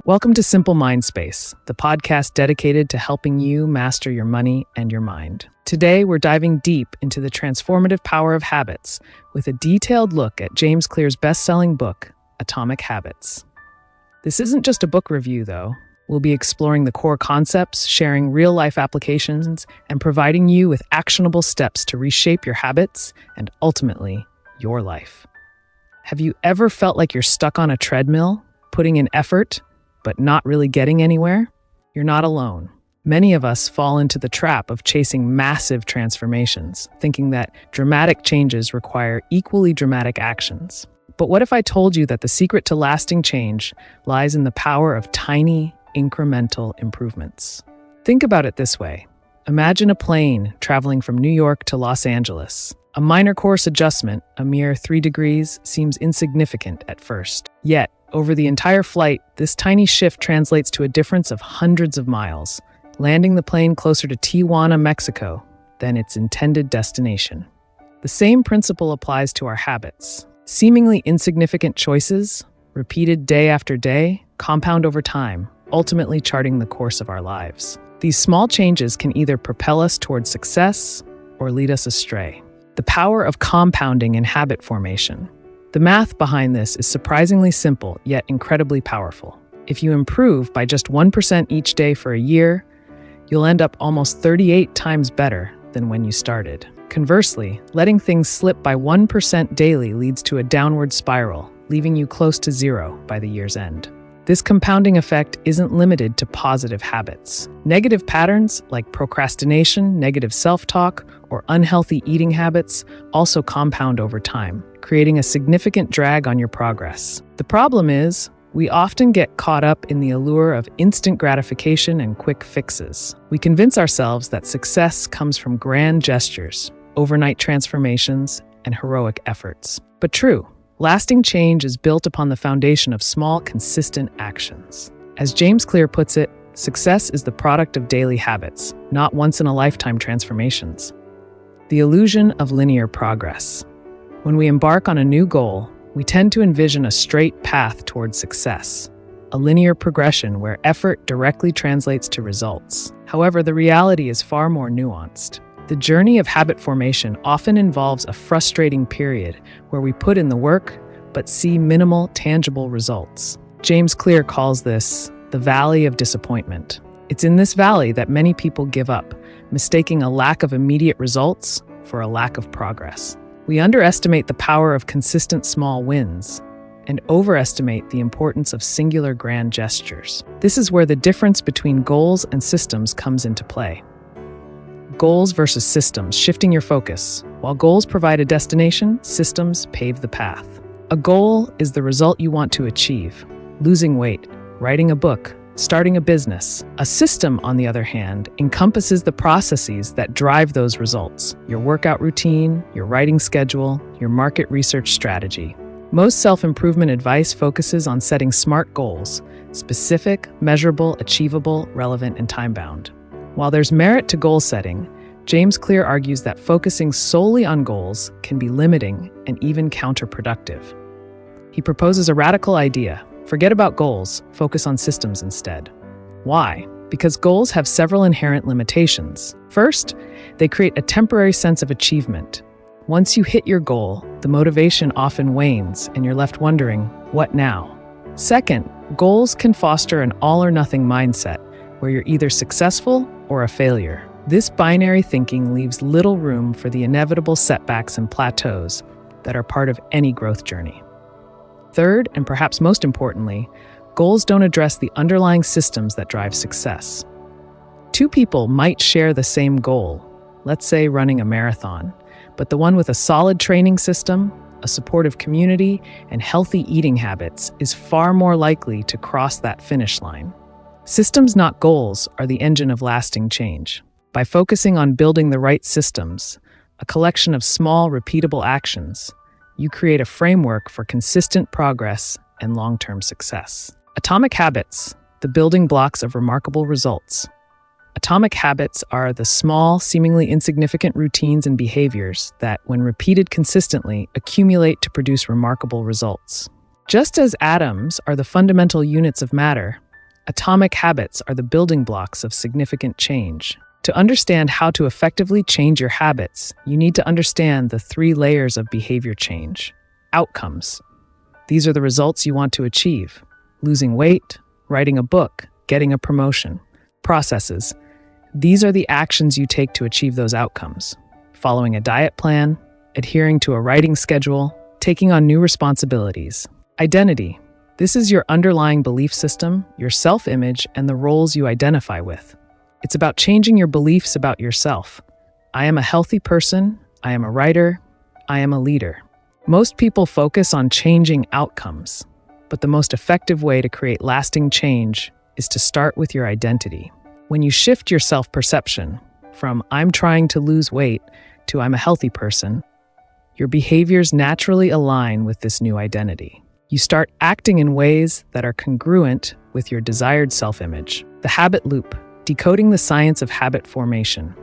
Welcome to Simple Mind Space, the podcast dedicated to helping you master your money and your mind. Today, we're diving deep into the transformative power of habits with a detailed look at James Clear's best-selling book, Atomic Habits. This isn't just a book review, though. We'll be exploring the core concepts, sharing real-life applications, and providing you with actionable steps to reshape your habits and, ultimately, your life. Have you ever felt like you're stuck on a treadmill, putting in effort, but not really getting anywhere? You're not alone. Many of us fall into the trap of chasing massive transformations, thinking that dramatic changes require equally dramatic actions. But what if I told you that the secret to lasting change lies in the power of tiny, incremental improvements? Think about it this way. Imagine a plane traveling from New York to Los Angeles. A minor course adjustment, a mere 3 degrees, seems insignificant at first. Yet, over the entire flight, this tiny shift translates to a difference of hundreds of miles, landing the plane closer to Tijuana, Mexico, than its intended destination. The same principle applies to our habits. Seemingly insignificant choices, repeated day after day, compound over time, ultimately charting the course of our lives. These small changes can either propel us towards success or lead us astray. The power of compounding in habit formation. The math behind this is surprisingly simple, yet incredibly powerful. If you improve by just 1% each day for a year, you'll end up almost 38 times better than when you started. Conversely, letting things slip by 1% daily leads to a downward spiral, leaving you close to zero by the year's end. This compounding effect isn't limited to positive habits. Negative patterns like procrastination, negative self-talk, or unhealthy eating habits also compound over time, creating a significant drag on your progress. The problem is, we often get caught up in the allure of instant gratification and quick fixes. We convince ourselves that success comes from grand gestures, overnight transformations, and heroic efforts. But true, lasting change is built upon the foundation of small, consistent actions. As James Clear puts it, success is the product of daily habits, not once-in-a-lifetime transformations. The illusion of linear progress. When we embark on a new goal, we tend to envision a straight path towards success, a linear progression where effort directly translates to results. However, the reality is far more nuanced. The journey of habit formation often involves a frustrating period where we put in the work but see minimal, tangible results. James Clear calls this the valley of disappointment. It's in this valley that many people give up, mistaking a lack of immediate results for a lack of progress. We underestimate the power of consistent small wins and overestimate the importance of singular grand gestures. This is where the difference between goals and systems comes into play. Goals versus systems, shifting your focus. While goals provide a destination, systems pave the path. A goal is the result you want to achieve. Losing weight, writing a book, starting a business. A system, on the other hand, encompasses the processes that drive those results. Your workout routine, your writing schedule, your market research strategy. Most self-improvement advice focuses on setting SMART goals: specific, measurable, achievable, relevant, and time-bound. While there's merit to goal setting, James Clear argues that focusing solely on goals can be limiting and even counterproductive. He proposes a radical idea. Forget about goals, focus on systems instead. Why? Because goals have several inherent limitations. First, they create a temporary sense of achievement. Once you hit your goal, the motivation often wanes and you're left wondering, what now? Second, goals can foster an all-or-nothing mindset where you're either successful or a failure. This binary thinking leaves little room for the inevitable setbacks and plateaus that are part of any growth journey. Third, and perhaps most importantly, goals don't address the underlying systems that drive success. Two people might share the same goal, let's say running a marathon, but the one with a solid training system, a supportive community, and healthy eating habits is far more likely to cross that finish line. Systems, not goals, are the engine of lasting change. By focusing on building the right systems, a collection of small, repeatable actions, you create a framework for consistent progress and long-term success. Atomic habits, the building blocks of remarkable results. Atomic habits are the small, seemingly insignificant routines and behaviors that, when repeated consistently, accumulate to produce remarkable results. Just as atoms are the fundamental units of matter, Atomic habits are the building blocks of significant change. To understand how to effectively change your habits, you need to understand the 3 layers of behavior change. Outcomes. These are the results you want to achieve: losing weight, writing a book, getting a promotion. Processes. These are the actions you take to achieve those outcomes: following a diet plan, adhering to a writing schedule, taking on new responsibilities. Identity. This is your underlying belief system, your self-image, and the roles you identify with. It's about changing your beliefs about yourself. I am a healthy person, I am a writer, I am a leader. Most people focus on changing outcomes, but the most effective way to create lasting change is to start with your identity. When you shift your self-perception from "I'm trying to lose weight" to "I'm a healthy person," your behaviors naturally align with this new identity. You start acting in ways that are congruent with your desired self-image. The habit loop, decoding the science of habit formation.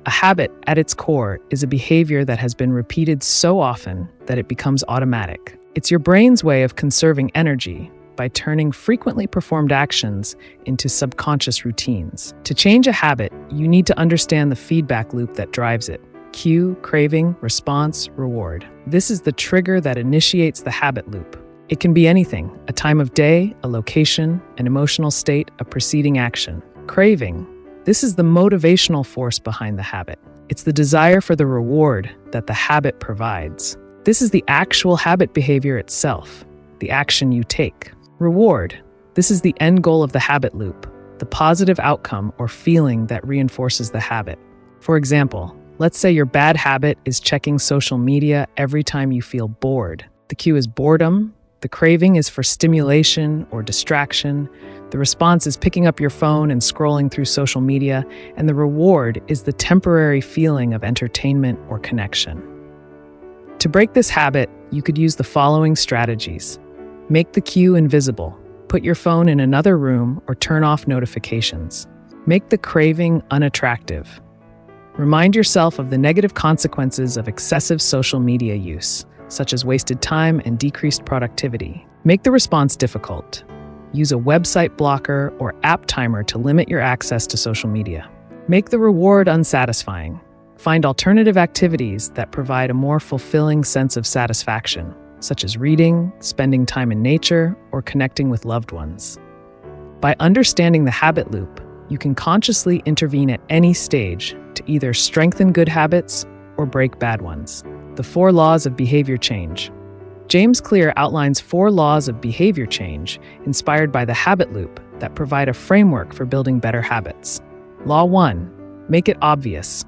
A habit, at its core, is a behavior that has been repeated so often that it becomes automatic. It's your brain's way of conserving energy by turning frequently performed actions into subconscious routines. To change a habit, you need to understand the feedback loop that drives it: cue, craving, response, reward. This is the trigger that initiates the habit loop. It can be anything: a time of day, a location, an emotional state, a preceding action. Craving. This is the motivational force behind the habit. It's the desire for the reward that the habit provides. This is the actual habit behavior itself, the action you take. Reward. This is the end goal of the habit loop, the positive outcome or feeling that reinforces the habit. For example, let's say your bad habit is checking social media every time you feel bored. The cue is boredom. The craving is for stimulation or distraction. The response is picking up your phone and scrolling through social media. And the reward is the temporary feeling of entertainment or connection. To break this habit, you could use the following strategies. Make the cue invisible. Put your phone in another room or turn off notifications. Make the craving unattractive. Remind yourself of the negative consequences of excessive social media use, such as wasted time and decreased productivity. Make the response difficult. Use a website blocker or app timer to limit your access to social media. Make the reward unsatisfying. Find alternative activities that provide a more fulfilling sense of satisfaction, such as reading, spending time in nature, or connecting with loved ones. By understanding the habit loop, you can consciously intervene at any stage to either strengthen good habits or break bad ones. The 4 laws of behavior change. James Clear outlines 4 laws of behavior change inspired by the habit loop that provide a framework for building better habits. Law 1. Make it obvious.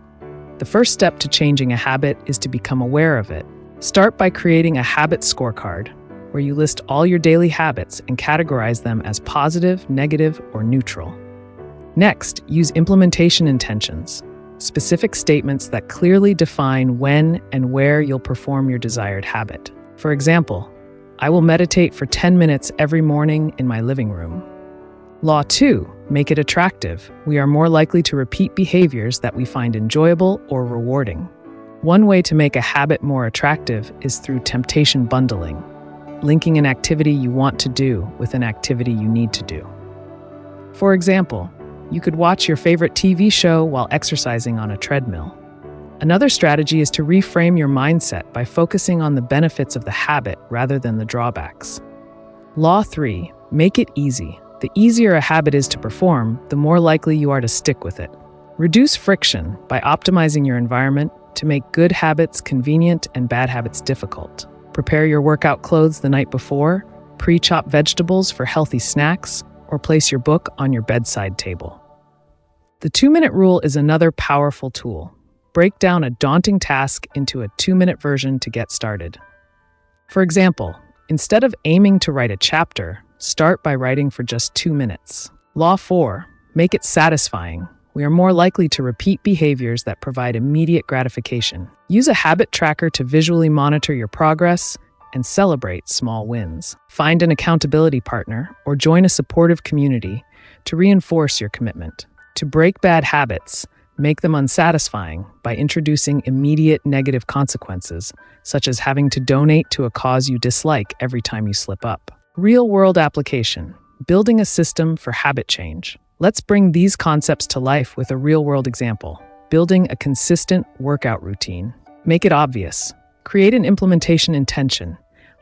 The first step to changing a habit is to become aware of it. Start by creating a habit scorecard, where you list all your daily habits and categorize them as positive, negative, or neutral. Next, use implementation intentions. Specific statements that clearly define when and where you'll perform your desired habit. For example, I will meditate for 10 minutes every morning in my living room. Law 2. Make it attractive. We are more likely to repeat behaviors that we find enjoyable or rewarding. One way to make a habit more attractive is through temptation bundling, linking an activity you want to do with an activity you need to do. For example, you could watch your favorite TV show while exercising on a treadmill. Another strategy is to reframe your mindset by focusing on the benefits of the habit rather than the drawbacks. Law 3. Make it easy. The easier a habit is to perform, the more likely you are to stick with it. Reduce friction by optimizing your environment to make good habits convenient and bad habits difficult. Prepare your workout clothes the night before, pre-chop vegetables for healthy snacks, or place your book on your bedside table. The 2-minute rule is another powerful tool. Break down a daunting task into a 2-minute version to get started. For example, instead of aiming to write a chapter, start by writing for just 2 minutes. Law 4. Make it satisfying. We are more likely to repeat behaviors that provide immediate gratification. Use a habit tracker to visually monitor your progress and celebrate small wins. Find an accountability partner or join a supportive community to reinforce your commitment. To break bad habits, make them unsatisfying by introducing immediate negative consequences, such as having to donate to a cause you dislike every time you slip up. Real-world application. building a system for habit change. Let's bring these concepts to life with a real-world example. Building a consistent workout routine. Make it obvious. Create an implementation intention.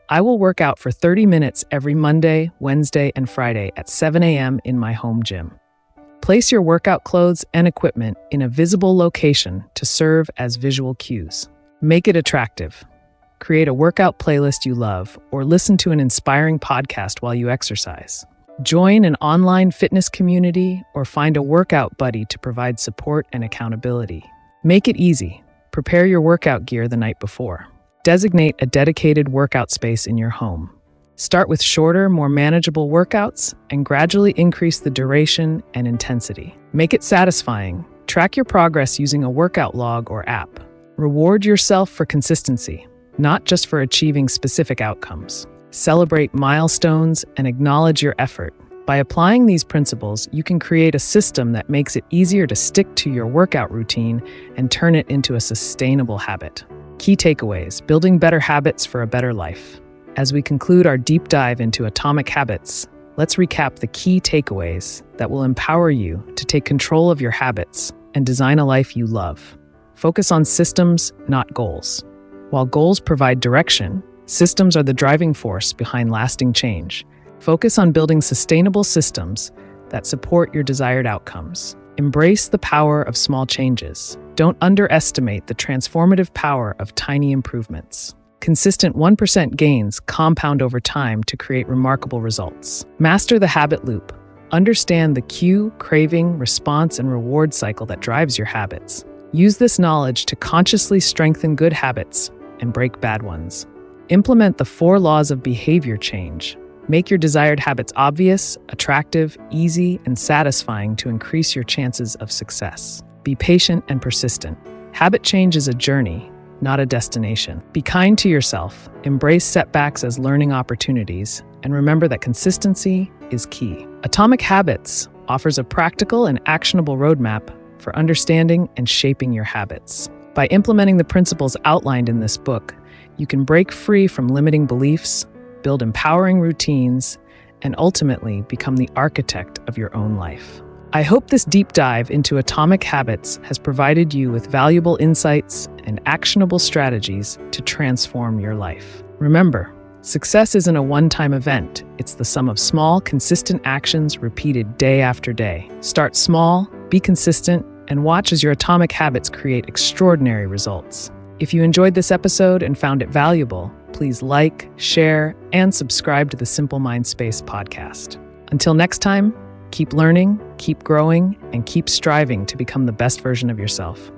I will work out for 30 minutes every Monday, Wednesday, and Friday at 7 a.m. in my home gym. Place your workout clothes and equipment in a visible location to serve as visual cues. Make it attractive. Create a workout playlist you love or listen to an inspiring podcast while you exercise. Join an online fitness community or find a workout buddy to provide support and accountability. Make it easy. Prepare your workout gear the night before. Designate a dedicated workout space in your home. Start with shorter, more manageable workouts and gradually increase the duration and intensity. Make it satisfying. Track your progress using a workout log or app. Reward yourself for consistency, not just for achieving specific outcomes. Celebrate milestones and acknowledge your effort. By applying these principles, you can create a system that makes it easier to stick to your workout routine and turn it into a sustainable habit. Key takeaways: building better habits for a better life. As we conclude our deep dive into atomic habits, let's recap the key takeaways that will empower you to take control of your habits and design a life you love. Focus on systems, not goals. While goals provide direction, systems are the driving force behind lasting change. Focus on building sustainable systems that support your desired outcomes. Embrace the power of small changes. Don't underestimate the transformative power of tiny improvements. Consistent 1% gains compound over time to create remarkable results. Master the habit loop. Understand the cue, craving, response, and reward cycle that drives your habits. Use this knowledge to consciously strengthen good habits and break bad ones. Implement the 4 laws of behavior change. Make your desired habits obvious, attractive, easy, and satisfying to increase your chances of success. Be patient and persistent. Habit change is a journey, not a destination. Be kind to yourself, embrace setbacks as learning opportunities, and remember that consistency is key. Atomic Habits offers a practical and actionable roadmap for understanding and shaping your habits. By implementing the principles outlined in this book, you can break free from limiting beliefs, build empowering routines, and ultimately become the architect of your own life. I hope this deep dive into atomic habits has provided you with valuable insights and actionable strategies to transform your life. Remember, success isn't a one-time event. It's the sum of small, consistent actions repeated day after day. Start small, be consistent, and watch as your atomic habits create extraordinary results. If you enjoyed this episode and found it valuable, please like, share, and subscribe to the Simple Mind Space podcast. Until next time, keep learning, keep growing, and keep striving to become the best version of yourself.